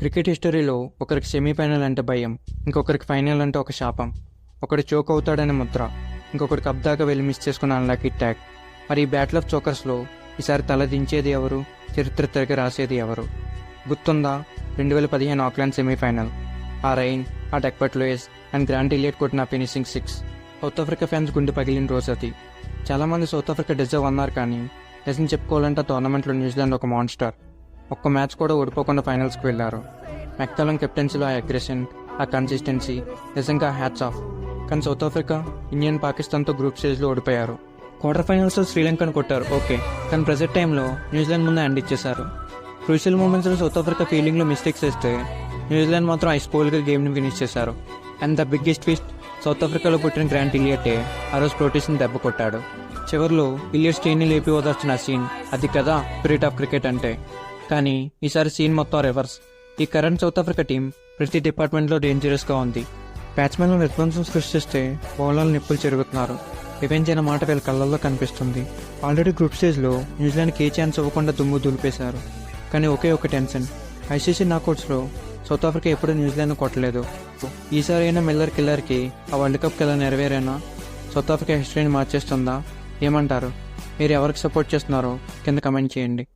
Cricket హిస్టరీలో ఒకరికి semi-final అంటే భయం, ఇంకొకరికి ఫైనల్ అంటే ఒక శాపం. ఒకడు చోక్ అవుతాడనే ముద్ర, ఇంకొకటి కప్ దాకా వెళ్ళి మిస్ చేసుకున్న అన్లక్కీ ట్యాగ్. మరి ఈ బ్యాటిల్ ఆఫ్ చోకర్స్లో ఈసారి తల దించేది ఎవరు, చరిత్ర తిరగ రాసేది ఎవరు? గుర్తుందా 2015 ఆక్లాండ్ సెమీఫైనల్? ఆ రైన్, ఆ డెక్బర్ట్ లూయిస్ అండ్ గ్రాంట్ ఇలియట్ కొట్టిన finishing six. South Africa fans గుండె పగిలిన రోజు అది. చాలామంది సౌత్ ఆఫ్రికా డిజర్వ్ అన్నారు, కానీ నిజం చెప్పుకోవాలంటే ఆ టోర్నమెంట్లో న్యూజిలాండ్ ఒక మాన్స్టర్. ఒక్క మ్యాచ్ కూడా ఓడిపోకుండా ఫైనల్స్కి వెళ్ళారు. మెక్తాలం కెప్టెన్సీలో ఆ అగ్రెషన్, ఆ కన్సిస్టెన్సీ నిజంగా హ్యాట్స్ ఆఫ్. కానీ సౌత్ ఆఫ్రికా ఇండియన్ పాకిస్తాన్తో గ్రూప్ స్టేజ్లో ఓడిపోయారు. క్వార్టర్ ఫైనల్స్లో శ్రీలంకను కొట్టారు, ఓకే, కానీ ప్రెజెంట్ టైంలో న్యూజిలాండ్ ముందే హ్యాండ్ ఇచ్చేశారు. క్రూషియల్ మూమెంట్స్లో సౌత్ ఆఫ్రికా ఫీల్డింగ్లో మిస్టేక్స్ వేస్తే న్యూజిలాండ్ మాత్రం ఐస్పోల్గా గేమ్ని ఫినిష్ చేశారు. And the biggest twist, south ఆఫ్రికాలో పుట్టిన గ్రాంట్ ఇలియటే ఆ రోజు ప్రోటీస్ని దెబ్బ కొట్టాడు. చివరిలో ఇలియట్ స్టేన్ని లేపి ఓదార్చిన సీన్, అది కదా స్పిరిట్ ఆఫ్ క్రికెట్ అంటే. కానీ ఈసారి సీన్ మొత్తం రివర్స్. ఈ కరెంట్ సౌత్ ఆఫ్రికా టీం ప్రతి డిపార్ట్మెంట్లో డేంజరస్గా ఉంది. బ్యాట్స్మెన్లు విధ్వంసం సృష్టిస్తే బౌలర్లు నిప్పులు చెరుగుతున్నారు. రివెంజ్ అయిన మాట వీళ్ళ కళ్ళల్లో కనిపిస్తుంది. ఆల్రెడీ గ్రూప్ స్టేజ్లో న్యూజిలాండ్కి ఏ ఛాన్స్ ఇవ్వకుండా దుమ్ము దులిపేశారు. కానీ ఒకే ఒక టెన్షన్, ఐసీసీ నాకౌట్స్లో సౌత్ ఆఫ్రికా ఎప్పుడూ న్యూజిలాండ్ను కొట్టలేదు. ఈసారి అయినా మిల్లర్ కిల్లర్కి ఆ వరల్డ్ కప్ ఎలా నెరవేరైనా సౌత్ ఆఫ్రికా హిస్టరీని మార్చేస్తుందా? ఏమంటారు? మీరు ఎవరికి సపోర్ట్ చేస్తున్నారో కింద కమెంట్ చేయండి.